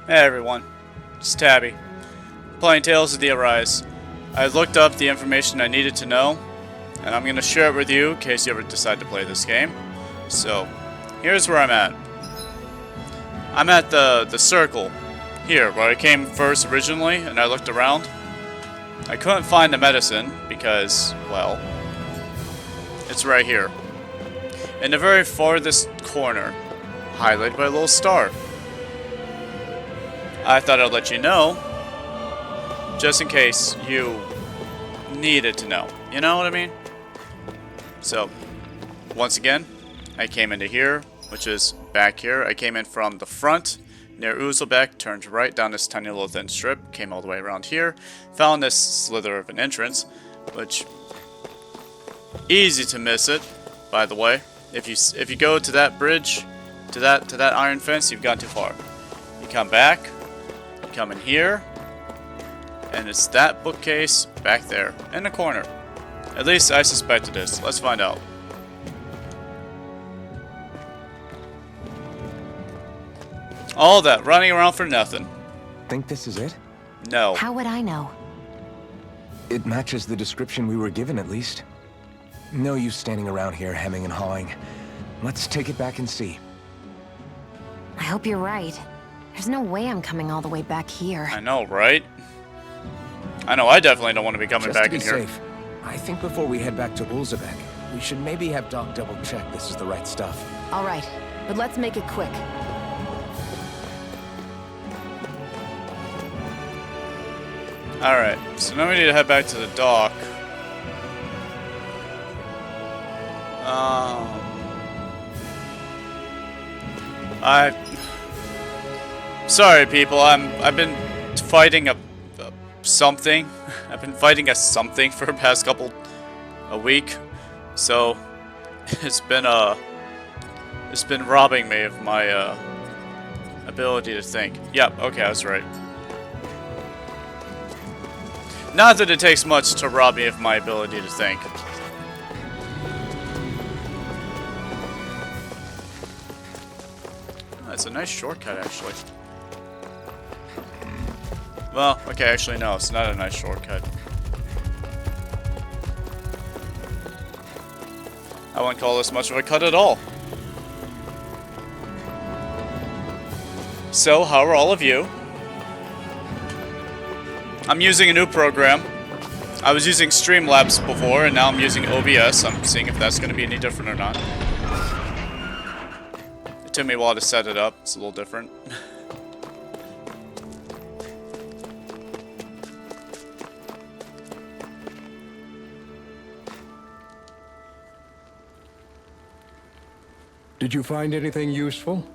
Hey everyone, it's Tabi, playing Tales of the Arise. I looked up the information I needed to know, and I'm going to share it with you in case you ever decide to play this game. So, here's where I'm at. I'm at the circle, here, where I came first originally, and I looked around. I couldn't find the medicine, because, well, it's right here. In the very farthest corner, highlighted by a little star. I thought I'd let you know, just in case you needed to know. You know what I mean? So, once again, I came into here, which is back here. I came in from the front, near Uzelbeck, turned right down this tiny little thin strip, came all the way around here, found this slither of an entrance, which, easy to miss it, by the way. If you go to that bridge, to that iron fence, you've gone too far. You come back, come in here, and it's that bookcase back there in the corner. At least I suspect it is. Let's find out. All that running around for nothing. Think this is it? No. How would I know? It matches the description we were given, at least. No use standing around here hemming and hawing. Let's take it back and see. I hope you're right. There's no way I'm coming all the way back here. I know, right? I know I definitely don't want to be coming back in here. Just to be safe, I think before we head back to Ulzebek, we should maybe have Doc double check this is the right stuff. All right, but let's make it quick. Alright, so now we need to head back to the dock. Sorry, people. I've been fighting something. I've been fighting a something for the past a week. So it's been robbing me of my ability to think. Yep. Okay, I was right. Not that it takes much to rob me of my ability to think. That's a nice shortcut, actually. Well, okay, actually no, it's not a nice shortcut. I wouldn't call this much of a cut at all. So, how are all of you? I'm using a new program. I was using Streamlabs before, and now I'm using OBS. I'm seeing if that's going to be any different or not. It took me a while to set it up. It's a little different. Did you find anything useful?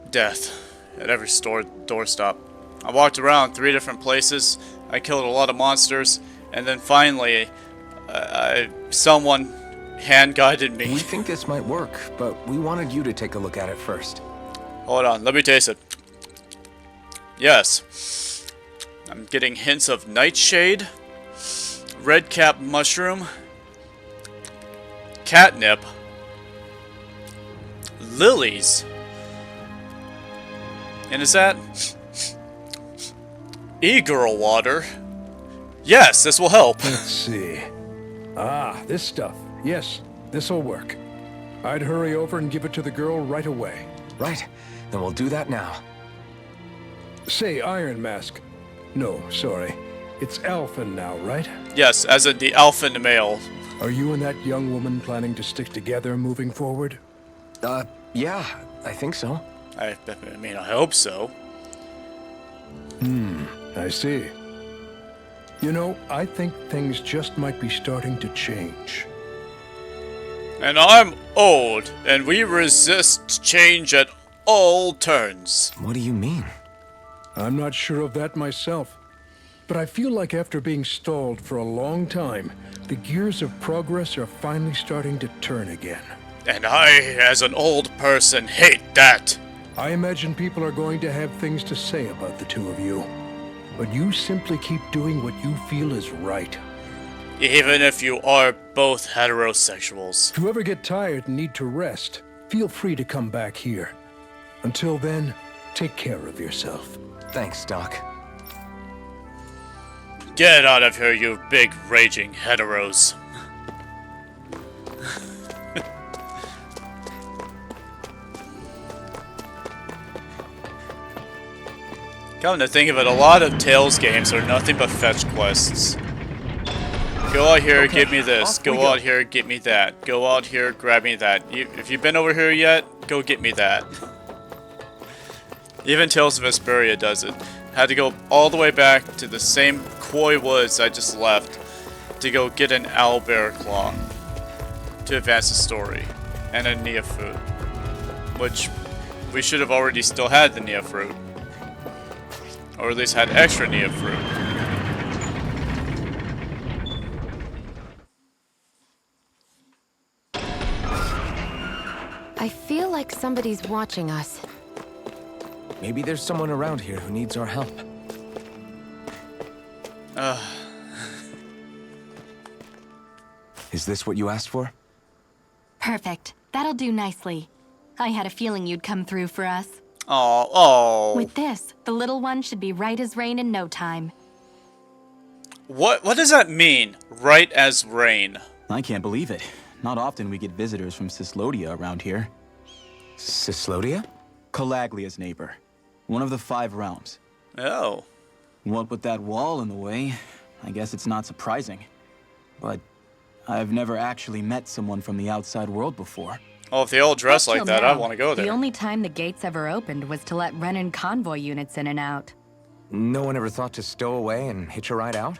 Death at every doorstop. I walked around 3 different places. I killed a lot of monsters, and then finally, someone hand-guided me. We think this might work, but we wanted you to take a look at it first. Hold on, let me taste it. Yes. I'm getting hints of nightshade, red-cap mushroom, catnip, lilies. And is that e-girl water? Yes, this will help. Let's see. Ah, this stuff. Yes, this'll work. I'd hurry over and give it to the girl right away. Right, then we'll do that now. Say, Iron Mask. No, sorry. It's Alphen now, right? Yes, as in the alpha male. Are you and that young woman planning to stick together moving forward? Yeah, I think so. I mean, I hope so. I see. You know, I think things just might be starting to change. And I'm old, and we resist change at all turns. What do you mean? I'm not sure of that myself, but I feel like after being stalled for a long time, the gears of progress are finally starting to turn again. And I, as an old person, hate that. I imagine people are going to have things to say about the two of you, but you simply keep doing what you feel is right. Even if you are both heterosexuals. If you ever get tired and need to rest, feel free to come back here. Until then, Take care of yourself. Thanks, Doc. Get out of here, you big raging heteros. Come to think of it, a lot of Tales games are nothing but fetch quests. Go out here, Okay, get me this. off we Go go. out here, get me that. Go out here, grab me that. If you've been over here yet, go get me that. Even Tales of Vesperia does it. Had to go all the way back to the same Koi Woods I just left to go get an owlbear claw to advance the story, and a Nia fruit, which we should have already still had the Nia fruit, or at least had extra Nia fruit. I feel like somebody's watching us. Maybe there's someone around here who needs our help. Is this what you asked for? Perfect. That'll do nicely. I had a feeling you'd come through for us. Oh. With this, the little one should be right as rain in no time. What does that mean? Right as rain. I can't believe it. Not often we get visitors from Cyslodia around here. Cyslodia? Calaglia's neighbor. One of the 5 realms. Oh. What with that wall in the way, I guess it's not surprising. But I've never actually met someone from the outside world before. Oh, if they all dress Up like till that, I now, want to go there. The only time the gates ever opened was to let Renan convoy units in and out. No one ever thought to stow away and hitch a ride out?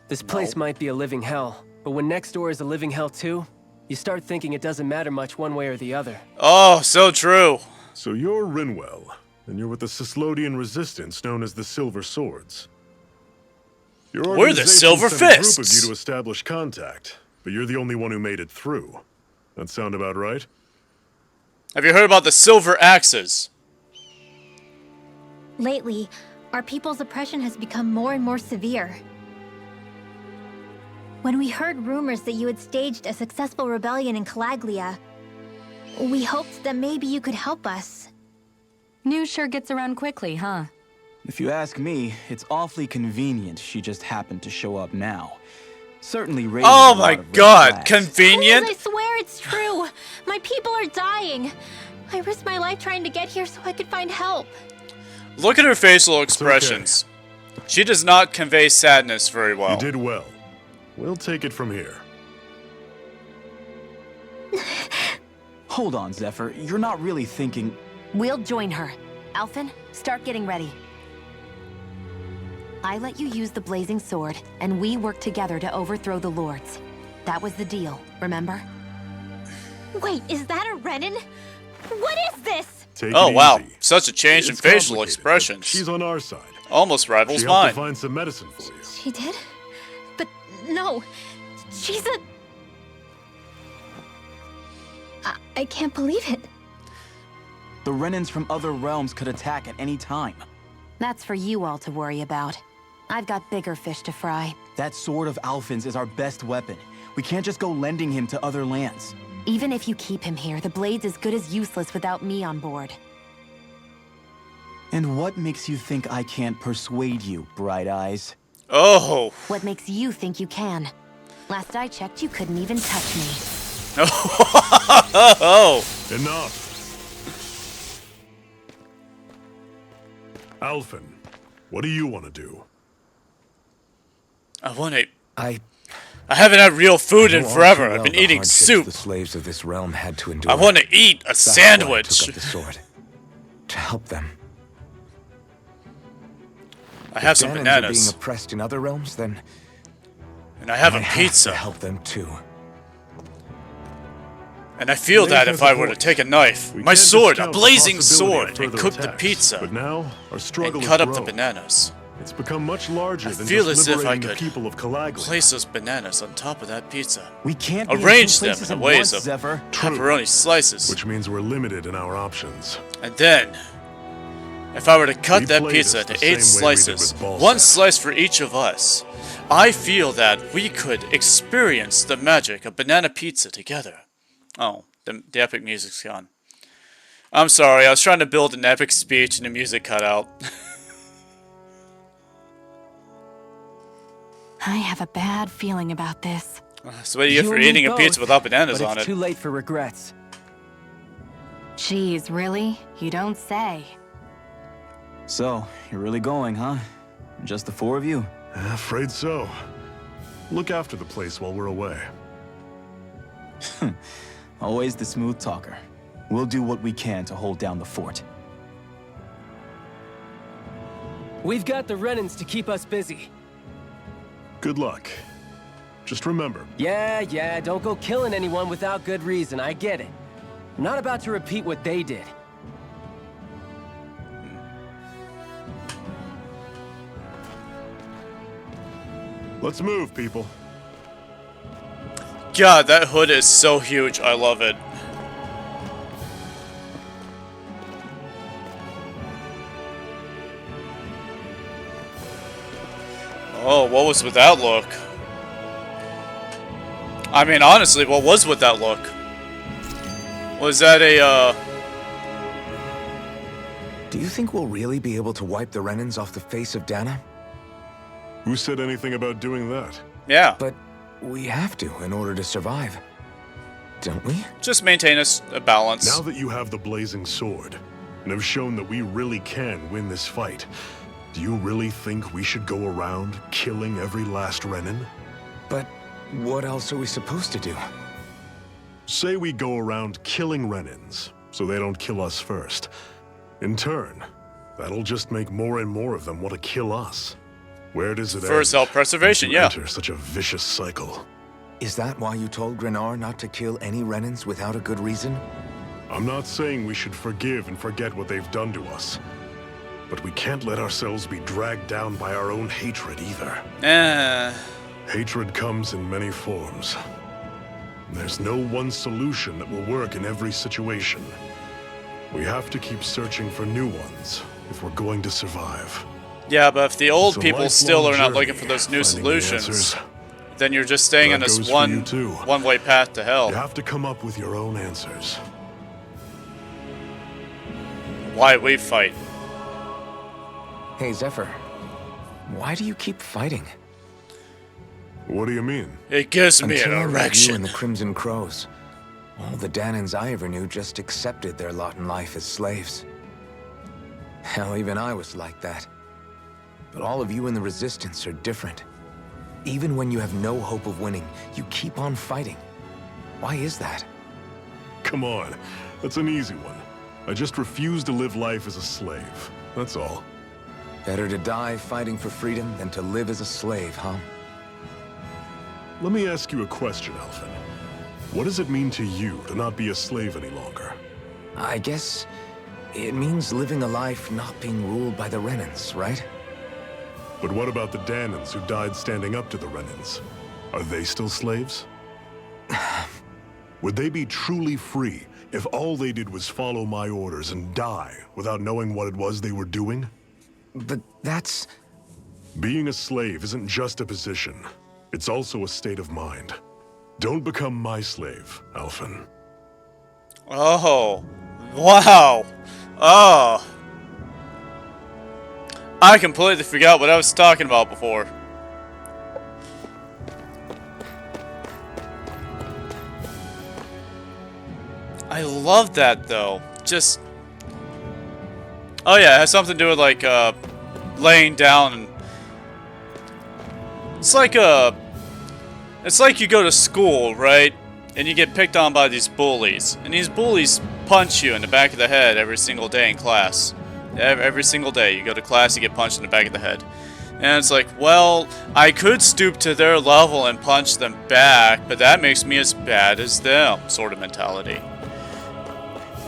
This place might be a living hell, but when next door is a living hell too, you start thinking it doesn't matter much one way or the other. Oh, so true. So you're Rinwell, and you're with the Cyslodian resistance known as the Silver Swords. Your We're the organization Silver sent a group of Fists. you to establish contact, but you're the only one who made it through. That sound about right? Have you heard about the Silver Axes? Lately, our people's oppression has become more and more severe. When we heard rumors that you had staged a successful rebellion in Calaglia, we hoped that maybe you could help us. News sure gets around quickly, huh? If you ask me, it's awfully convenient she just happened to show up now. Certainly raises Oh a lot my of red god, flags. convenient? Please, I swear it's true! My people are dying! I risked my life trying to get here so I could find help. Look at her facial expressions. She does not convey sadness very well. You did well. We'll take it from here. Hold on, Zephyr. You're not really thinking... We'll join her. Alphen, start getting ready. I let you use the blazing sword, and we work together to overthrow the lords. That was the deal, remember? Wait, is that a Renan? What is this? Take Oh it wow, easy. such a change in It's facial complicated, but expressions. She's on our side. Almost rivals She helped mine. to find some medicine for you. She did? But no, she's a... I can't believe it. The Renans from other realms could attack at any time. That's for you all to worry about. I've got bigger fish to fry. That sword of Alphen's is our best weapon. We can't just go lending him to other lands. Even if you keep him here, the blade's as good as useless without me on board. And what makes you think I can't persuade you, Bright Eyes? Oh. What makes you think you can? Last I checked, you couldn't even touch me. Oh. Enough. Alphen, what do you want to do? I want to... I haven't had real food in know all forever. too well I've been the eating hardships soup. The slaves of this realm had to endure. I want to eat a That's why I took sandwich. up the sword. To help them. I have If some Danans are bananas. being oppressed in other realms, then And I have a I have pizza. to help them too. And I feel that if I were to take a knife, We my can't sword, a discount the blazing possibility of sword, and further cook the attacks, pizza, But now, our struggle and has cut up the grown. bananas. It's become much larger I than feel just as if I liberating the could people of Calaglia. Place those bananas on top of that pizza. We can't be in Arrange two them places in the at ways once, of Zephyr. pepperoni slices. Which means we're limited in our options. And then, if I were to cut We that played pizza this the into 8 same way we did slices, with Balzac. one slice for each of us, I feel that we could experience the magic of banana pizza together. Oh, the epic music's gone. I'm sorry, I was trying to build an epic speech and the music cut out. I have a bad feeling about this. So what do you get for and me eating a pizza both, without bananas but on it's it? too late for regrets. Jeez, really? You don't say. So, you're really going, huh? Just the four of you? Afraid so. Look after the place while we're away. Always the smooth talker. We'll do what we can to hold down the fort. We've got the Renans to keep us busy. Good luck. Just remember, Yeah, don't go killing anyone without good reason, I get it. I'm not about to repeat what they did. let's move, people. God, that hood is so huge. I love it. Oh, what was with that look? I mean, honestly, what was with that look? Was that a, Do you think we'll really be able to wipe the Renans off the face of Dana? Who said anything about doing that? yeah. But we have to in order to survive. Don't we? Just maintain a balance. Now that you have the blazing sword, and have shown that we really can win this fight, do you really think we should go around killing every last Renan? But what else are we supposed to do? Say we go around killing Renans, so they don't kill us first. In turn, that'll just make more and more of them want to kill us. Where does it end? For self-preservation, Once you yeah. enter such a vicious cycle. Is that why you told Grenar not to kill any Renans without a good reason? I'm not saying we should forgive and forget what they've done to us. But we can't let ourselves be dragged down by our own hatred either. Hatred comes in many forms. There's no one solution that will work in every situation. We have to keep searching for new ones if we're going to survive. Yeah, but if the old It's a people still lifelong are not looking journey, for those new finding the solutions, answers. then you're just staying That on this goes for you too. one-way path to You hell. have to come up with your own answers. Why we fight? Hey, Zephyr. Why do you keep fighting? What do you mean? It gives me Until an I met you erection. and the Crimson Crows, all the Danans I ever knew just accepted their lot in life as slaves. Hell, even I was like that. But all of you in the Resistance are different. Even when you have no hope of winning, you keep on fighting. Why is that? Come on, that's an easy one. I just refuse to live life as a slave. That's all. Better to die fighting for freedom than to live as a slave, huh? Let me ask you a question, Alphen. What does it mean to you to not be a slave any longer? I guess it means living a life not being ruled by the Renans, right? But what about the Danans who died standing up to the Renans? Are they still slaves? Would they be truly free if all they did was follow my orders and die without knowing what it was they were doing? But that's... Being a slave isn't just a position. It's also a state of mind. Don't become my slave, Alphen. Oh. Wow. Oh. I completely forgot what I was talking about before. I love that, though. Just... Oh yeah, it has something to do with, like, laying down and... It's like you go to school, right? And you get picked on by these bullies. And these bullies punch you in the back of the head every single day in class. Every single day you go to class, you get punched in the back of the head. And it's like, well, I could stoop to their level and punch them back, but that makes me as bad as them, sort of mentality.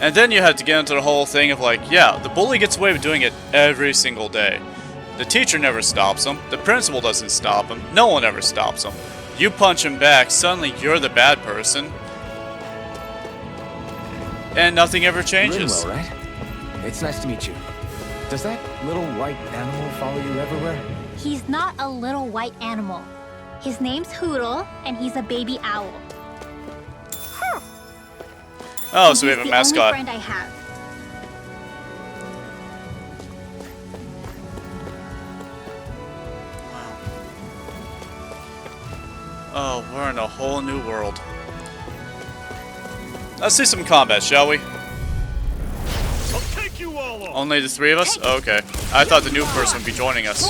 And then you have to get into the whole thing of like, yeah, the bully gets away with doing it every single day. The teacher never stops him. The principal doesn't stop him. No one ever stops him. You punch him back, suddenly you're the bad person. And nothing ever changes. Rinwell, right? It's nice to meet you. Does that little white animal follow you everywhere? He's not a little white animal. His name's Hoodle, and he's a baby owl. Oh, so we have a He's mascot. the only friend I have. Oh, we're in a whole new world. Let's see some combat, shall we? I'll take you all on. Only the three of us? Oh, okay. I thought the new person would be joining us.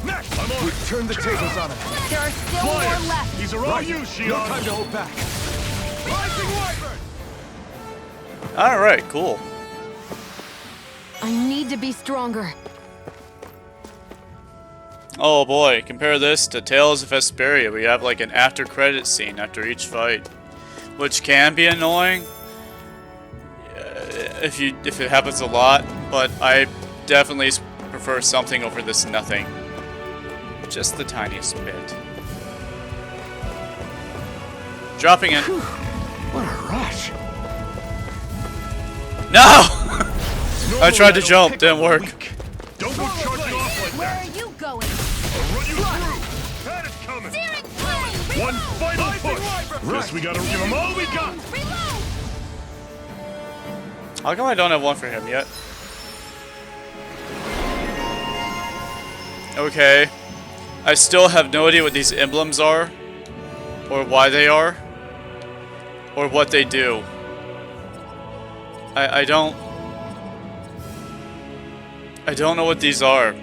Next, I'm on. Turn the tables on him. There are still more left. These are all you, Shion. No time to hold back. Alright, cool. I need to be stronger. Oh boy, compare this to Tales of Vesperia. We have like an after credit scene after each fight, which can be annoying if it happens a lot, but I definitely prefer something over this nothing. Just the tiniest bit. Dropping in. What a rush. No! I tried to jump, didn't work. Don't go charging off like Where that. are you going? I'll run you through. That is coming. One final push. Guess we gotta give him all we got. How come I don't have one for him yet? Okay. I still have no idea what these emblems are, or why they are, or what they do. I don't know what these are.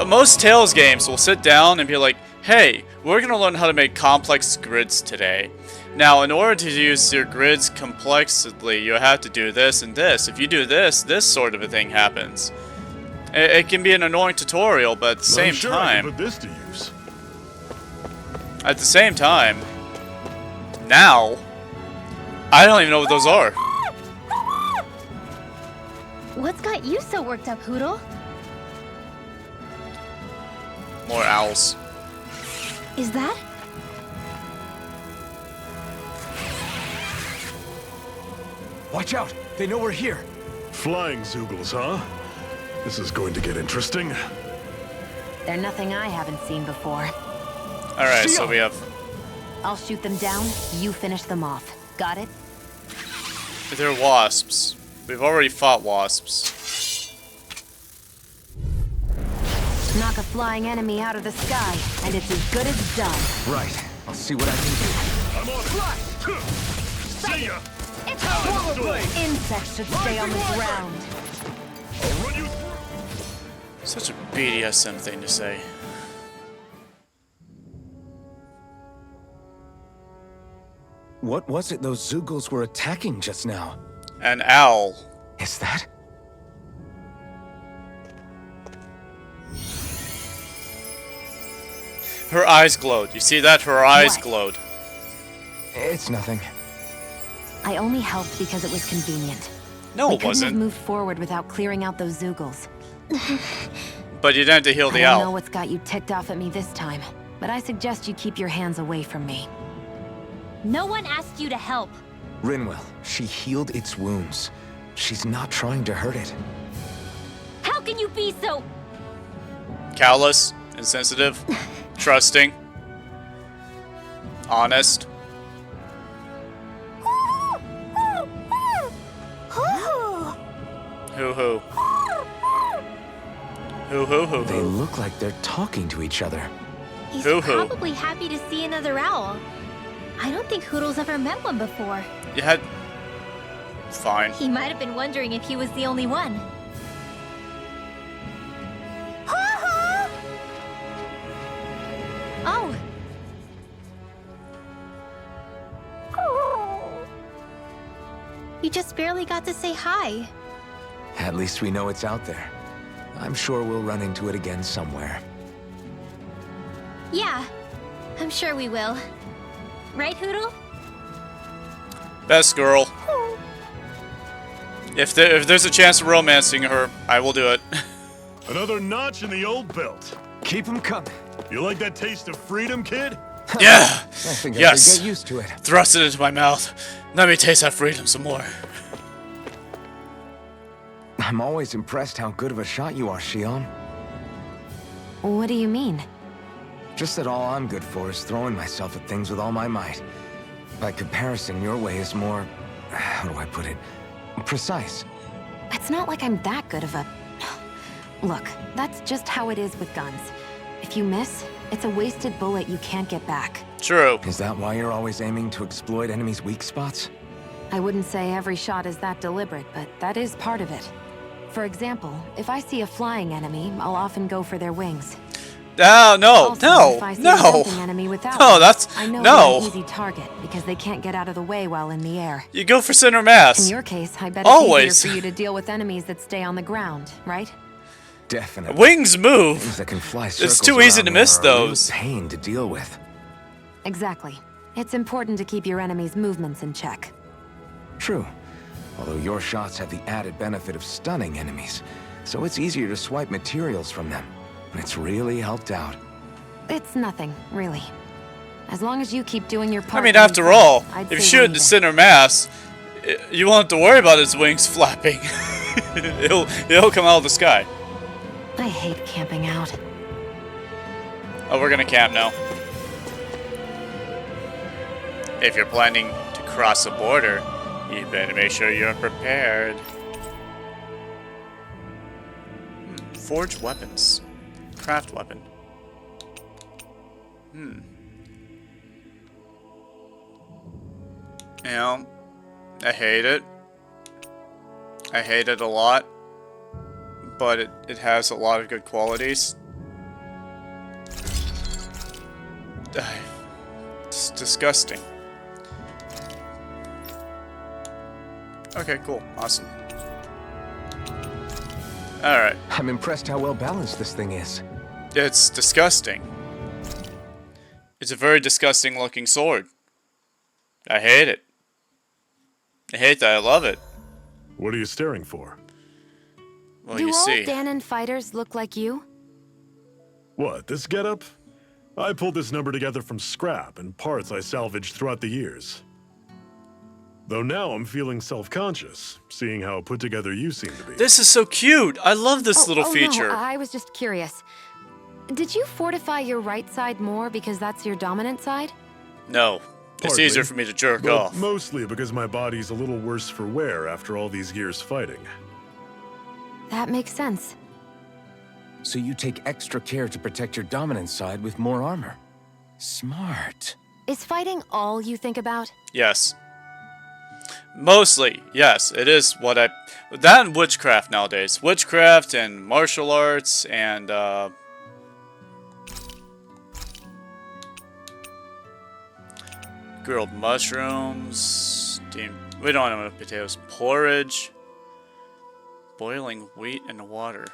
Most Tales games will sit down and be like, hey, we're gonna learn how to make complex grids today. Now, in order to use your grids complexly, you have to do this and this. If you do this, this sort of a thing happens. It can be an annoying tutorial, but at the same I'm sure I can time, put this to use. at the same time, now, I don't even know what those are. What's got you so worked up, Hootle? More owls. Is that? Watch out! They know we're here. Flying Zoogles, huh? This is going to get interesting. They're nothing I haven't seen before. Alright, so we have... I'll shoot them down, you finish them off. Got it? They're wasps. We've already fought wasps. Knock a flying enemy out of the sky, and it's as good as done. Right. I'll see what I can do. I'm on it. See ya. It's a Insects should stay on the ground. I'll run you through. Such a BDSM thing to say. What was it those Zoogles were attacking just now? An owl. Is that? Her eyes glowed. You see that? Her eyes What? glowed. It's nothing. I only helped because it was convenient. No, We it couldn't have wasn't. moved forward without clearing out those Zoogles. But you didn't have to heal I the don't know owl. what's got you ticked off at me this time, but I suggest you keep your hands away from me. No one asked you to help. Rinwell, she healed its wounds. She's not trying to hurt it. How can you be so... Callous, insensitive, trusting, honest. Hoo hoo. Hoo hoo hoo They hoo. look like they're talking to each other. He's Hoo-hoo. probably happy to see another owl. I don't think Hootle's ever met one before. You had... Fine. He might have been wondering if he was the only one. Oh. You just barely got to say hi. At least we know it's out there. I'm sure we'll run into it again somewhere. Yeah, I'm sure we will. Right, Hootle? Best girl. If there's a chance of romancing her, I will do it. Another notch in the old belt. Keep them coming. You like that taste of freedom, kid? Yeah! I think I Yes. could get used to it. Thrust it into my mouth. Let me taste that freedom some more. I'm always impressed how good of a shot you are, Shion. What do you mean? Just that all I'm good for is throwing myself at things with all my might. By comparison, your way is more... how do I put it? Precise. It's not like I'm that good of a... Look, that's just how it is with guns. If you miss, it's a wasted bullet you can't get back. True. Is that why you're always aiming to exploit enemies' weak spots? I wouldn't say every shot is that deliberate, but that is part of it. For example, if I see a flying enemy, I'll often go for their wings. No, Also, if I see a jumping enemy without wings, I know they're an easy target because they can't get out of the way while in the air. You go for center mass. In your case, I bet it's easier for you to deal with enemies that stay on the ground, right? Definitely. Wings move. Things that can fly It's too easy to miss those. Pain to deal with. Exactly. It's important to keep your enemy's movements in check. True. Although your shots have the added benefit of stunning enemies, so it's easier to swipe materials from them. It's really helped out. It's nothing, really. As long as you keep doing your part. I mean, after all, if you shoot the center mass, you won't have to worry about his wings flapping. It'll come out of the sky. I hate camping out. Oh, we're gonna camp now. If you're planning to cross a border, you better make sure you're prepared. Forge weapons. Craft weapon. You know, I hate it. I hate it a lot. But it has a lot of good qualities. It's disgusting. Okay, cool. Awesome. Alright. I'm impressed how well balanced this thing is. It's disgusting. It's a very disgusting looking sword. I hate it. I hate that. I love it. What are you staring for? Well, Do you all see. Danon fighters look like you? What, this getup? I pulled this number together from scrap and parts I salvaged throughout the years. Though now I'm feeling self-conscious, seeing how put together you seem to be. This is so cute. I love this little feature. No, I was just curious. Did you fortify your right side more because that's your dominant side? No. It's Hardly, easier for me to jerk but off. Mostly because my body's a little worse for wear after all these years fighting. That makes sense. So you take extra care to protect your dominant side with more armor. Smart. Is fighting all you think about? Yes. Mostly, yes. It is what I... That and witchcraft nowadays. Witchcraft and martial arts and, grilled mushrooms. Steamed... We don't have enough potatoes. Porridge. Boiling wheat and water.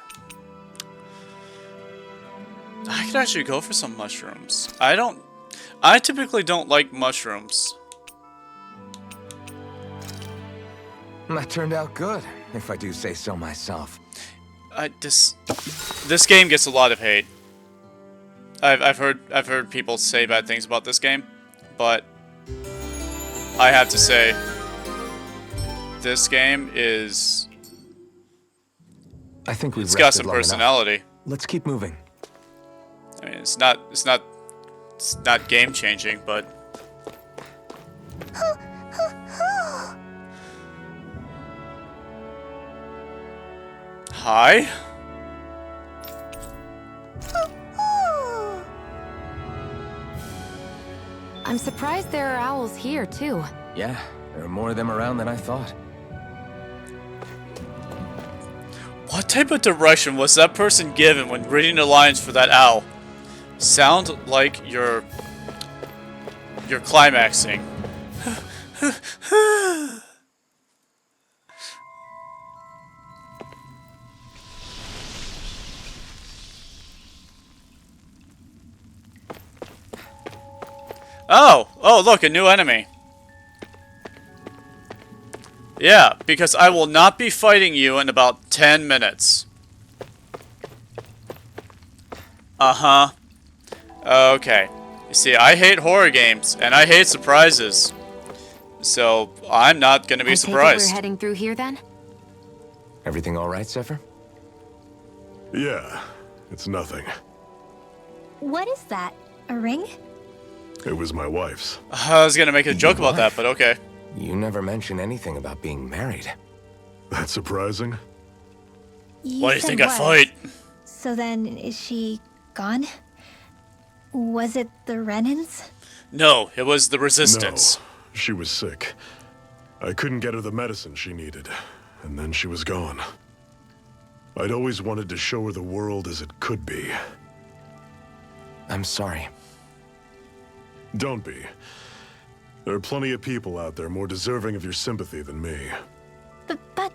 I could actually go for some mushrooms. I typically don't like mushrooms. That turned out good, if I do say so myself. This game gets a lot of hate. I've heard people say bad things about this game, but I have to say this game is... I think we've It's got some rested long enough. personality. Let's keep moving. I mean, it's not game changing, but hi. I'm surprised there are owls here, too. Yeah, there are more of them around than I thought. What type of direction was that person given when reading the lines for that owl? Sound like you're climaxing. Oh, look, a new enemy. Yeah, because I will not be fighting you in about 10 minutes. Uh-huh. Okay. You see, I hate horror games, and I hate surprises. So, I'm not gonna be surprised. We're heading through here, then? Everything all right, Zephyr? Yeah, it's nothing. What is that? A ring? It was my wife's. I was gonna make a joke about that, but okay. You never mention anything about being married. That's surprising. Why do you think I fight? So then, is she gone? Was it the Renans? No, it was the Resistance. No, she was sick. I couldn't get her the medicine she needed, and then she was gone. I'd always wanted to show her the world as it could be. I'm sorry. Don't be. There are plenty of people out there more deserving of your sympathy than me. But...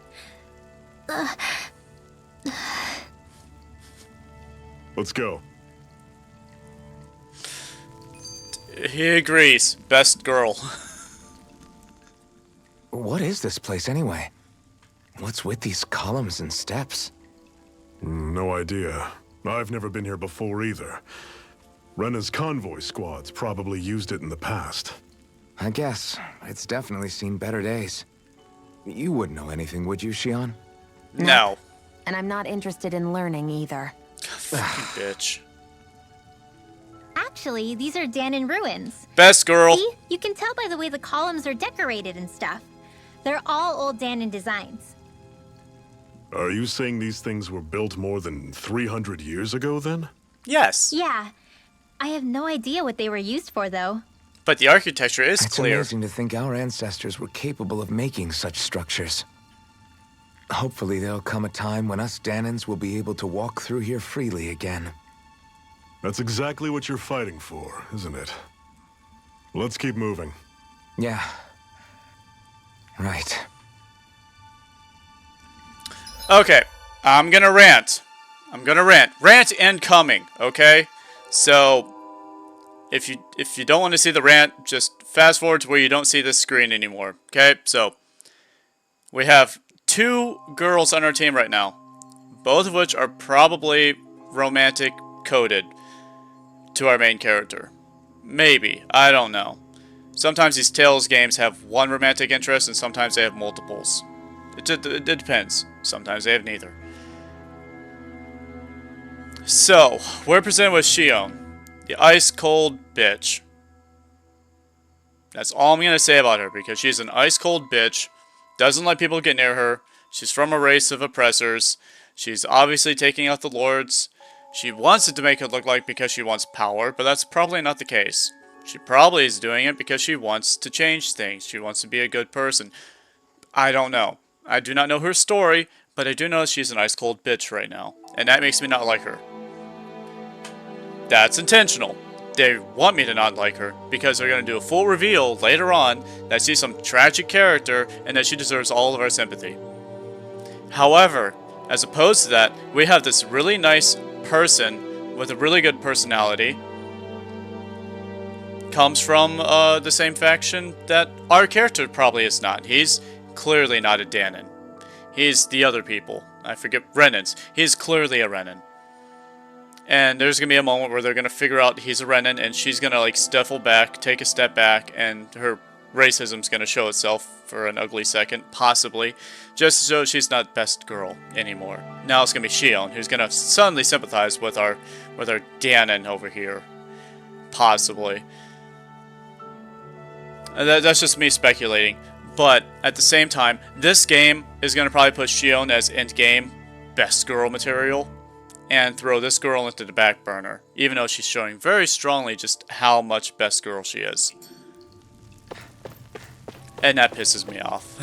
Let's go. He agrees. Best girl. What is this place anyway? What's with these columns and steps? No idea. I've never been here before either. Rena's convoy squads probably used it in the past. I guess. It's definitely seen better days. You wouldn't know anything, would you, Xion? No. And I'm not interested in learning either. Fucking bitch. Actually, these are Danon ruins. Best girl. See? You can tell by the way the columns are decorated and stuff. They're all old Danon designs. Are you saying these things were built more than 300 years ago, then? Yes. Yeah. I have no idea what they were used for, though. But the architecture is It's clear. amazing to think our ancestors were capable of making such structures. Hopefully there'll come a time when us Danons will be able to walk through here freely again. That's exactly what you're fighting for, isn't it? Let's keep moving. Yeah. Right. Okay, I'm gonna rant. Rant incoming, okay? So, if you don't want to see the rant, just fast forward to where you don't see this screen anymore, okay? So, we have 2 girls on our team right now, both of which are probably romantic coded to our main character. Maybe, I don't know. Sometimes these Tales games have one romantic interest and sometimes they have multiples. It depends. Sometimes they have neither. So, we're presented with Xion, the ice-cold bitch. That's all I'm going to say about her, because she's an ice-cold bitch, doesn't let people get near her, she's from a race of oppressors, she's obviously taking out the lords, she wants it to make it look like because she wants power, but that's probably not the case. She probably is doing it because she wants to change things, she wants to be a good person. I don't know. I do not know her story, but I do know she's an ice-cold bitch right now, and that makes me not like her. That's intentional. They want me to not like her, because they're going to do a full reveal later on that she's some tragic character and that she deserves all of our sympathy. However, as opposed to that, we have this really nice person with a really good personality. Comes from the same faction that our character probably is not. He's clearly not a Danon. He's the other people. I forget, Renans. He's clearly a Renan. And there's going to be a moment where they're going to figure out he's a Renan, and she's going to like stifle back, take a step back, and her racism's going to show itself for an ugly second, possibly, just so she's not best girl anymore. Now it's going to be Xion, who's going to suddenly sympathize with our Danon over here. Possibly. That's just me speculating. But at the same time, this game is going to probably put Xion as endgame best girl material and throw this girl into the back burner, even though she's showing very strongly just how much best girl she is. And that pisses me off.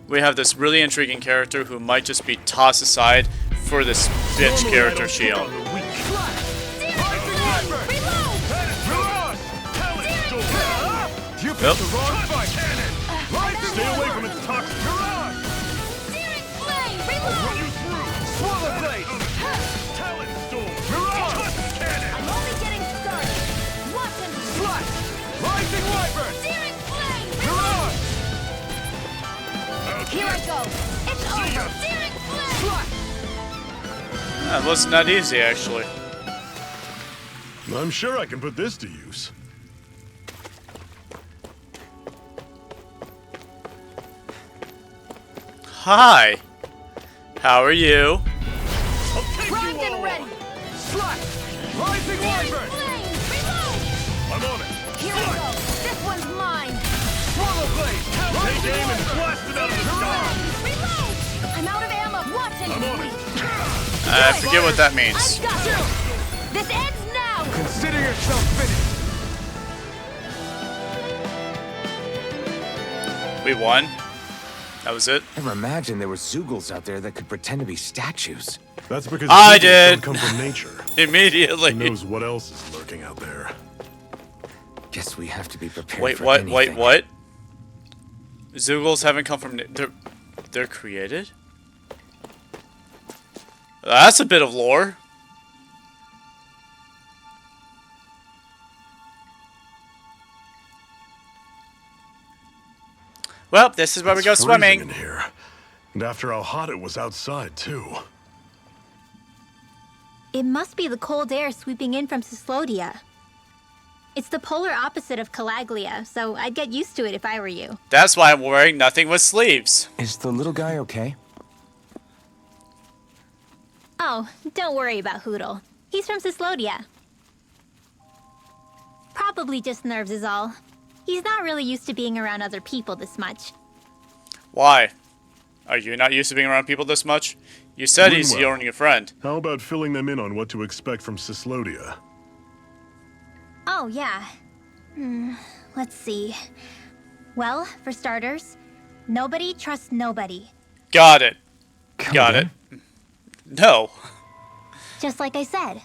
We have this really intriguing character who might just be tossed aside for this bitch character Xion. Yep. Stay away from its toxic. I'll run you through. Swallow blade. Talon storm. Mirage. Cannon. I'm only getting started. Watch him. Slash. Rising wyvern. Searing flame. Mirage. Here I go. It's over. Searing flame. Slash. That was not easy, actually. I'm sure I can put this to use. Hi. How are you? Primed and ready. Slash. Rising wyvern. Flame. Reload. I'm on it. Here I go. This one's mine. Swallow blade. Take aim and blast it out of the sky. Reload. I'm out of ammo. Watch it. I'm on it. I forget what that means. I've got you. This ends now. yourself finished! We won? That was it? Never imagined there were Zeugles out there that could pretend to be statues. That's because I Zeugles did. don't come from nature. Immediately. Who knows what else is lurking out there? Guess we have to be prepared Wait, for what? anything. Wait, what? Zeugles haven't come from... They're created? That's a bit of lore. Well, this is where we It's go freezing swimming. in here. And after how hot it was outside, too. It must be the cold air sweeping in from Cyslodia. It's the polar opposite of Calaglia, so I'd get used to it if I were you. That's why I'm wearing nothing with sleeves. Is the little guy okay? Oh, don't worry about Hoodle. He's from Cyslodia. Probably just nerves is all. He's not really used to being around other people this much. Why? Are you not used to being around people this much? You said he's Rinwell. your only friend. How about filling them in on what to expect from Cyslodia? Oh, yeah. Let's see. Well, for starters, nobody trusts nobody. Got it. Come Got again? it. No. Just like I said.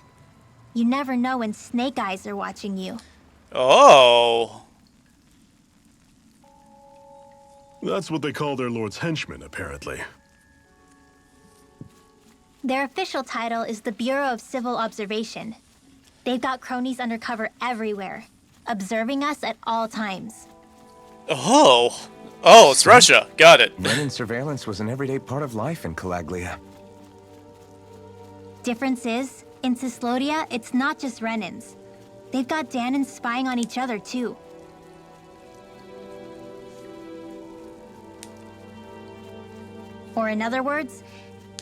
You never know when snake eyes are watching you. Oh. That's what they call their lord's henchmen, apparently. Their official title is the Bureau of Civil Observation. They've got cronies undercover everywhere, observing us at all times. Oh. Oh, it's Russia. Got it. Renin surveillance was an everyday part of life in Calaglia. Difference is, in Cyslodia, it's not just Renins. They've got Danans spying on each other, too. Or in other words,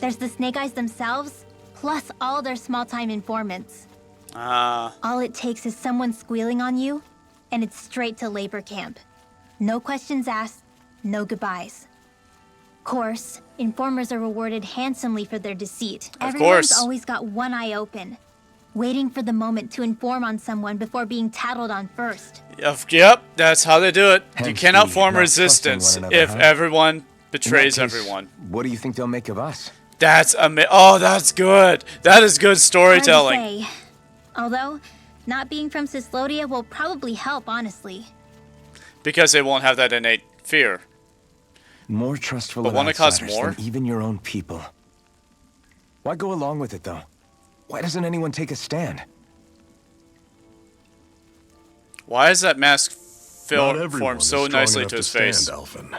there's the Snake Eyes themselves, plus all their small-time informants. All it takes is someone squealing on you, and it's straight to labor camp. No questions asked, no goodbyes. Course, informers are rewarded handsomely for their deceit. Of Everyone's course. always got one eye open, waiting for the moment to inform on someone before being tattled on first. Yep, that's how they do it. You Hence cannot the form not trusting resistance one another, if huh? everyone In betrays that case, everyone. What do you think they'll make of us? That's oh, that's good. That is good Hard to storytelling. say. Although, not being from Cyslodia will probably help, honestly. Because they won't have that innate fear. More trustful But of won't it cost outsiders more? than even your own people. Why go along with it, though? Why doesn't anyone take a stand? Why is that mask Not formed everyone is so strong nicely enough to his stand, face? Alphen.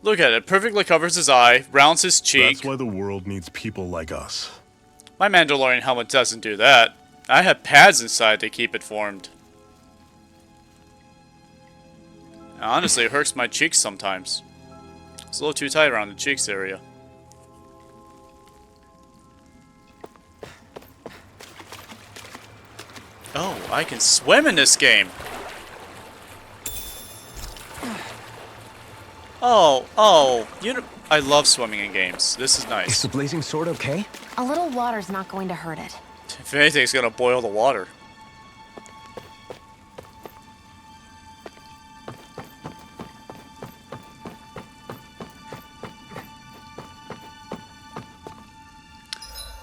Look at it. Perfectly covers his eye, rounds his cheek. That's why the world needs people like us. My Mandalorian helmet doesn't do that. I have pads inside to keep it formed. Honestly, it hurts my cheeks sometimes. It's a little too tight around the cheeks area. Oh, I can swim in this game. Oh, I love swimming in games. This is Is nice. the blazing sword okay? A little water's not going to hurt it. If anything, it's gonna boil the water.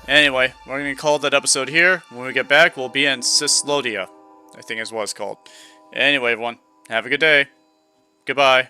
Anyway, we're gonna call that episode here. When we get back, we'll be in Cyslodia, I think is what it's called. Anyway, everyone, have a good day. Goodbye.